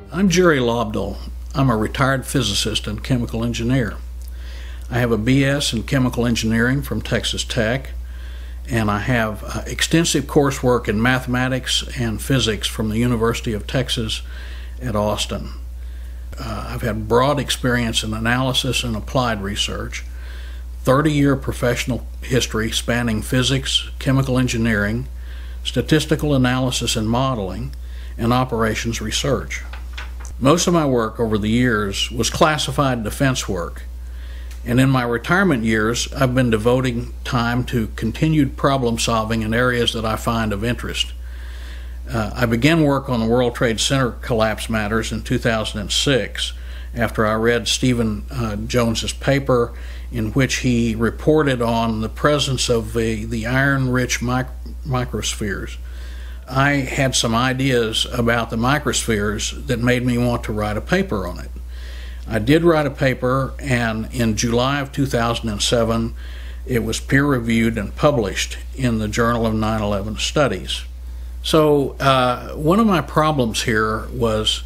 I'm Jerry Lobdall. I'm a retired physicist and chemical engineer. I have a BS in chemical engineering from Texas Tech, and I have extensive coursework in mathematics and physics from the University of Texas at Austin. I've had broad experience in analysis and applied research, 30-year professional history spanning physics, chemical engineering, statistical analysis and modeling, and operations research. Most of my work over the years was classified defense work, and in my retirement years I've been devoting time to continued problem solving in areas that I find of interest. I began work on the World Trade Center collapse matters in 2006 after I read Stephen Jones's paper in which he reported on the presence of the iron-rich microspheres. I had some ideas about the microspheres that made me want to write a paper on it. I did write a paper, and in July of 2007 it was peer-reviewed and published in the Journal of 9/11 Studies. So one of my problems here was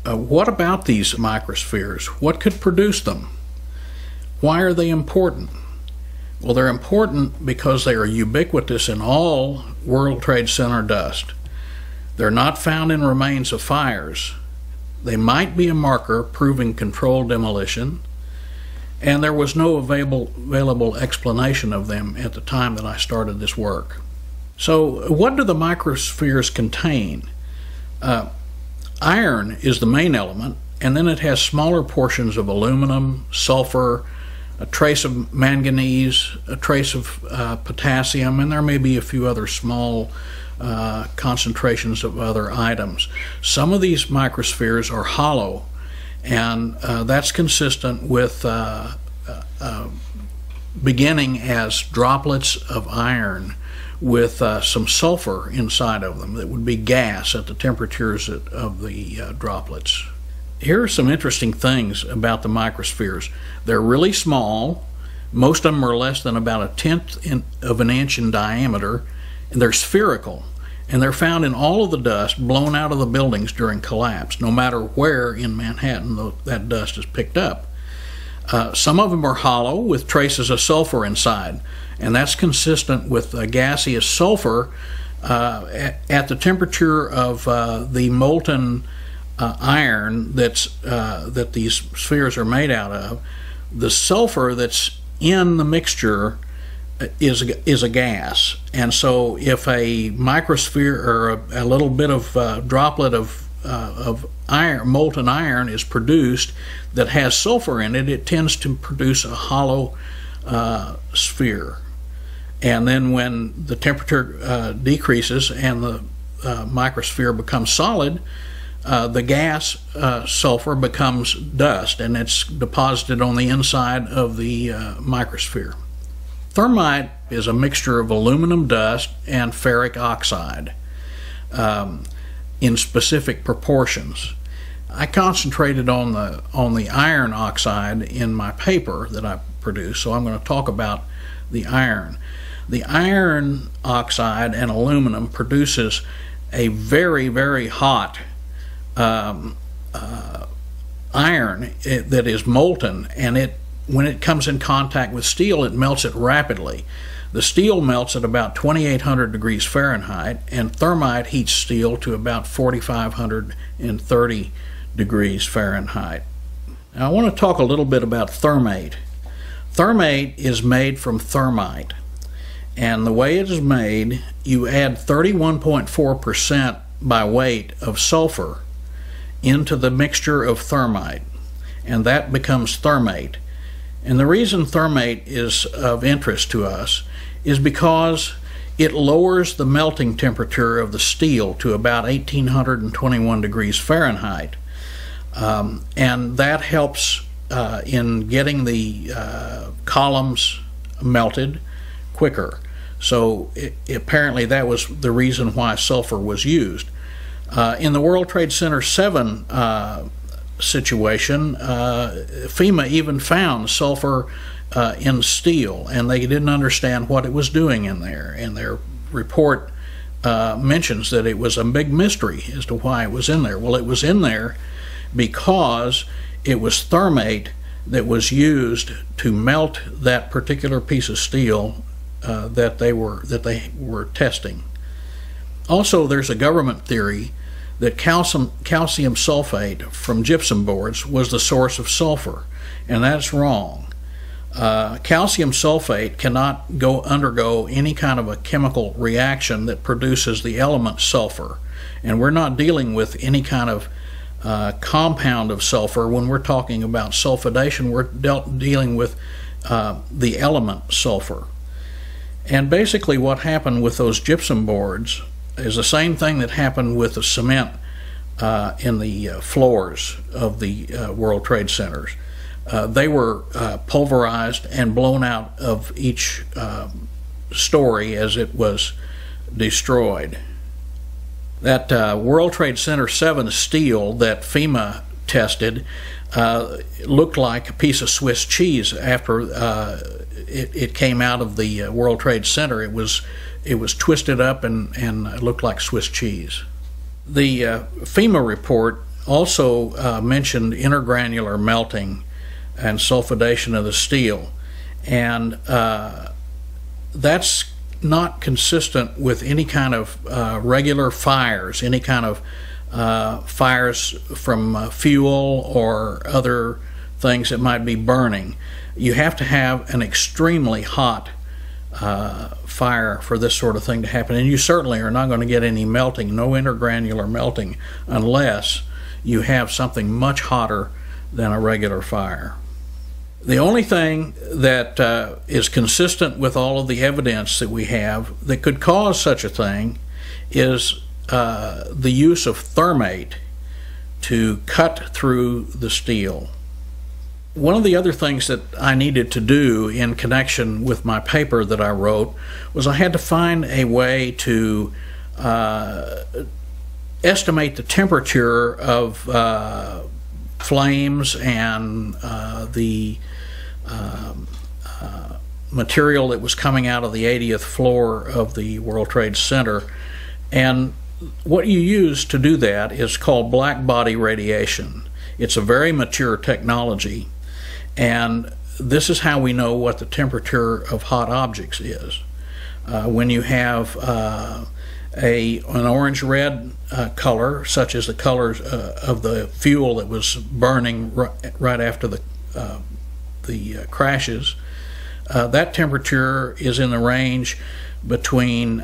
what about these microspheres? What could produce them? Why are they important? Well, they're important because they are ubiquitous in all World Trade Center dust. They're not found in remains of fires. They might be a marker proving controlled demolition, and there was no available explanation of them at the time that I started this work. So what do the microspheres contain? Iron is the main element, and then it has smaller portions of aluminum, sulfur, a trace of manganese, a trace of potassium, and there may be a few other small concentrations of other items. Some of these microspheres are hollow, and that's consistent with beginning as droplets of iron with some sulfur inside of them that would be gas at the temperatures of the droplets. Here are some interesting things about the microspheres. They're really small. Most of them are less than about a tenth of an inch in diameter, and they're spherical, and they're found in all of the dust blown out of the buildings during collapse, no matter where in Manhattan that dust is picked up. Some of them are hollow with traces of sulfur inside, and that's consistent with gaseous sulfur at the temperature of the molten iron that these spheres are made out of. The sulfur that's in the mixture is a gas, and so if a microsphere or a little bit of droplet of iron, molten iron, is produced that has sulfur in it, it tends to produce a hollow sphere. And then when the temperature decreases and the microsphere becomes solid, the gas sulfur becomes dust, and it's deposited on the inside of the microsphere. Thermite is a mixture of aluminum dust and ferric oxide in specific proportions. I concentrated on the iron oxide in my paper that I produced, so I'm going to talk about the iron. The iron oxide and aluminum produces a very, very hot iron that is molten, and when it comes in contact with steel, it melts it rapidly. The steel melts at about 2,800 degrees Fahrenheit, and thermite heats steel to about 4,530 degrees Fahrenheit. Now I want to talk a little bit about thermate. Thermate is made from thermite, and the way it is made, you add 31.4% by weight of sulfur into the mixture of thermite, and that becomes thermate. And the reason thermate is of interest to us is because it lowers the melting temperature of the steel to about 1,821 degrees Fahrenheit, and that helps in getting the columns melted quicker. So apparently that was the reason why sulfur was used. In the World Trade Center 7 situation, FEMA even found sulfur in steel, and they didn't understand what it was doing in there. And their report mentions that it was a big mystery as to why it was in there. Well, it was in there because it was thermate that was used to melt that particular piece of steel that they were testing. Also, there's a government theory that calcium sulfate from gypsum boards was the source of sulfur, and that's wrong. Calcium sulfate cannot undergo any kind of a chemical reaction that produces the element sulfur, and we're not dealing with any kind of compound of sulfur. When we're talking about sulfidation, we're dealing with the element sulfur. And basically what happened with those gypsum boards is the same thing that happened with the cement in the floors of the World Trade Centers. They were pulverized and blown out of each story as it was destroyed. That World Trade Center 7 steel that FEMA tested looked like a piece of Swiss cheese after it came out of the World Trade Center. It was twisted up and it looked like Swiss cheese. The FEMA report also mentioned intergranular melting and sulfidation of the steel, and that's not consistent with any kind of regular fires, any kind of fires from fuel or other things that might be burning. You have to have an extremely hot fire for this sort of thing to happen, and you certainly are not going to get any melting, no intergranular melting, unless you have something much hotter than a regular fire. The only thing that is consistent with all of the evidence that we have that could cause such a thing is the use of thermate to cut through the steel. One of the other things that I needed to do in connection with my paper that I wrote was I had to find a way to estimate the temperature of flames and the material that was coming out of the 80th floor of the World Trade Center. And what you use to do that is called black body radiation. It's a very mature technology, and this is how we know what the temperature of hot objects is. When you have an orange-red color, such as the colors of the fuel that was burning right after the crashes, that temperature is in the range between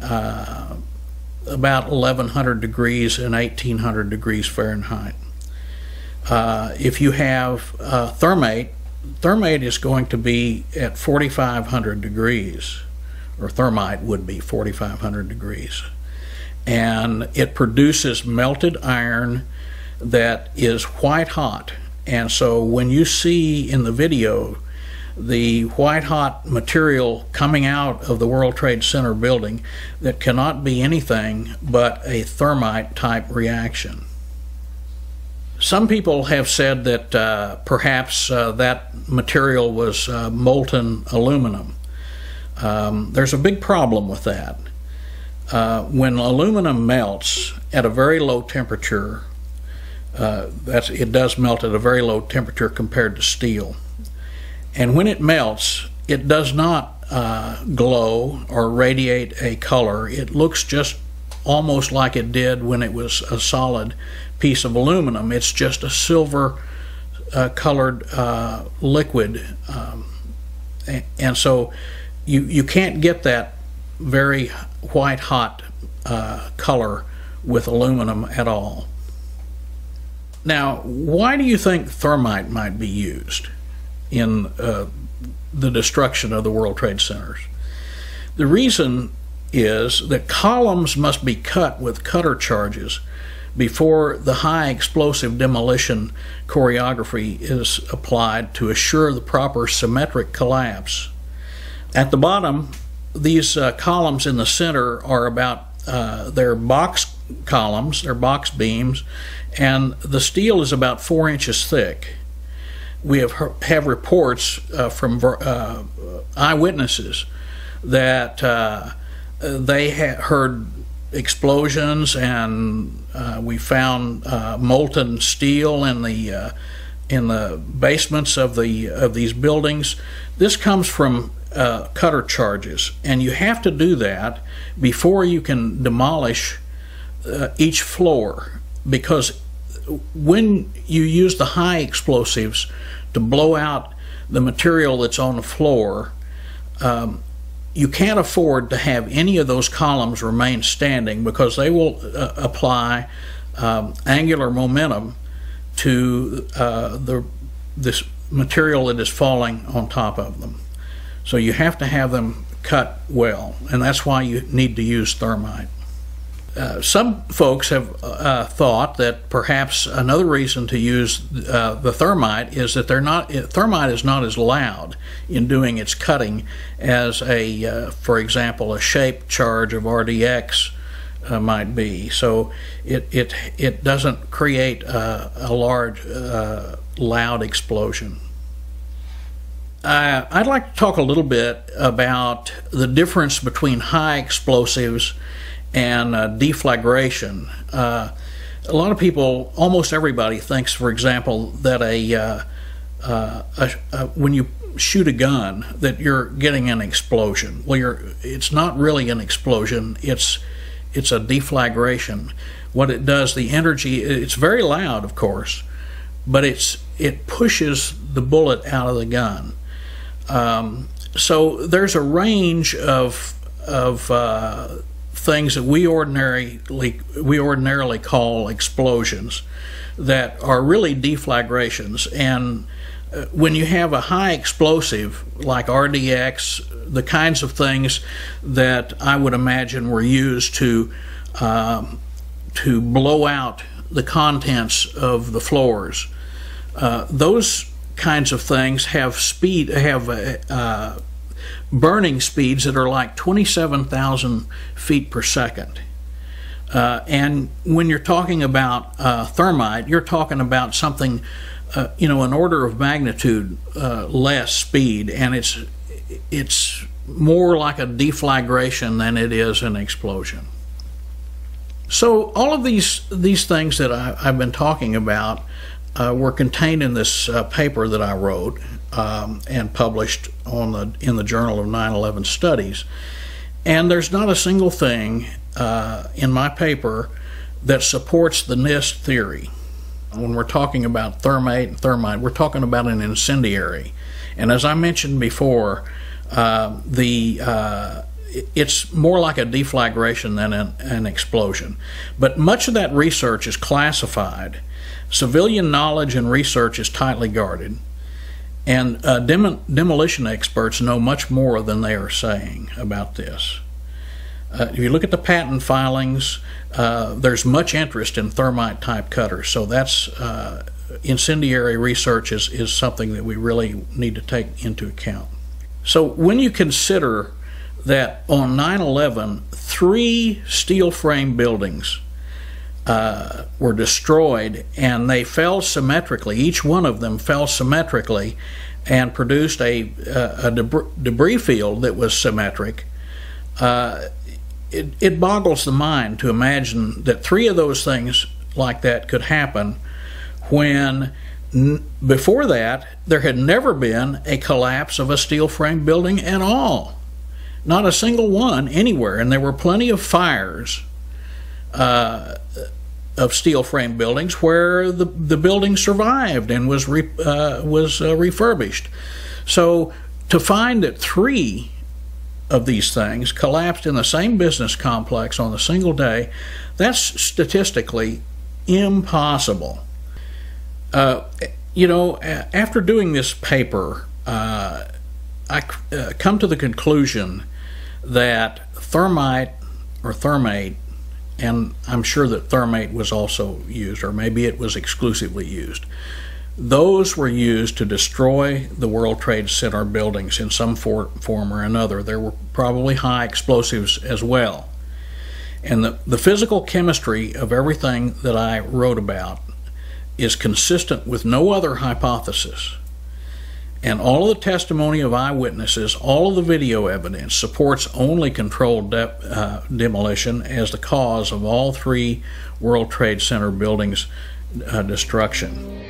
about 1100 degrees and 1800 degrees Fahrenheit. If you have thermate is going to be at 4500 degrees, or thermite would be 4500 degrees. And it produces melted iron that is white hot. And so when you see in the video the white hot material coming out of the World Trade Center building, that cannot be anything but a thermite type reaction. Some people have said that perhaps that material was molten aluminum. There's a big problem with that. When aluminum melts at a very low temperature, it does melt at a very low temperature compared to steel. And when it melts, it does not glow or radiate a color. It looks just almost like it did when it was a solid piece of aluminum. It's just a silver colored liquid. And so you can't get that very white hot color with aluminum at all. Now, why do you think thermite might be used in the destruction of the World Trade Centers? The reason is that columns must be cut with cutter charges before the high explosive demolition choreography is applied to assure the proper symmetric collapse. At the bottom, these columns in the center are about they're box columns, they're box beams, and the steel is about 4 inches thick. We have reports from eyewitnesses that they heard explosions, and we found molten steel in the basements of these buildings. This comes from cutter charges, and you have to do that before you can demolish each floor, because when you use the high explosives to blow out the material that's on the floor, you can't afford to have any of those columns remain standing, because they will apply angular momentum to this material that is falling on top of them. So you have to have them cut well, and that's why you need to use thermite. Some folks have thought that perhaps another reason to use the thermite is that thermite is not as loud in doing its cutting as for example, a shaped charge of RDX might be. So it doesn't create a large loud explosion. I'd like to talk a little bit about the difference between high explosives and deflagration. A lot of people, almost everybody, thinks, for example, that when you shoot a gun that you're getting an explosion. Well, it's not really an explosion. It's a deflagration. What it does, the energy, it's very loud, of course, but it pushes the bullet out of the gun. So there's a range of things that we ordinarily call explosions that are really deflagrations. And when you have a high explosive like RDX, the kinds of things that I would imagine were used to blow out the contents of the floors, those kinds of things have burning speeds that are like 27,000 feet per second. And when you're talking about thermite, you're talking about something, an order of magnitude less speed, and it's more like a deflagration than it is an explosion. So all of these things that I've been talking about were contained in this paper that I wrote and published in the Journal of 9/11 Studies. And there's not a single thing in my paper that supports the NIST theory. When we're talking about thermite, we're talking about an incendiary. And as I mentioned before, it's more like a deflagration than an explosion. But much of that research is classified. Civilian knowledge and research is tightly guarded, and demolition experts know much more than they are saying about this. If you look at the patent filings, there's much interest in thermite type cutters, so that's incendiary research is something that we really need to take into account. So when you consider that on 9/11 3 steel frame buildings were destroyed, and they fell symmetrically. Each one of them fell symmetrically and produced a debris field that was symmetric. It boggles the mind to imagine that 3 of those things like that could happen when before that there had never been a collapse of a steel frame building at all. Not a single one anywhere, and there were plenty of fires of steel frame buildings where the building survived and was refurbished. So to find that 3 of these things collapsed in the same business complex on a single day, that's statistically impossible. After doing this paper, I come to the conclusion that thermite or thermate, and I'm sure that thermate was also used, or maybe it was exclusively used, those were used to destroy the World Trade Center buildings in some form or another. There were probably high explosives as well. And the physical chemistry of everything that I wrote about is consistent with no other hypothesis. And all of the testimony of eyewitnesses, all of the video evidence supports only controlled demolition as the cause of all 3 World Trade Center buildings' destruction.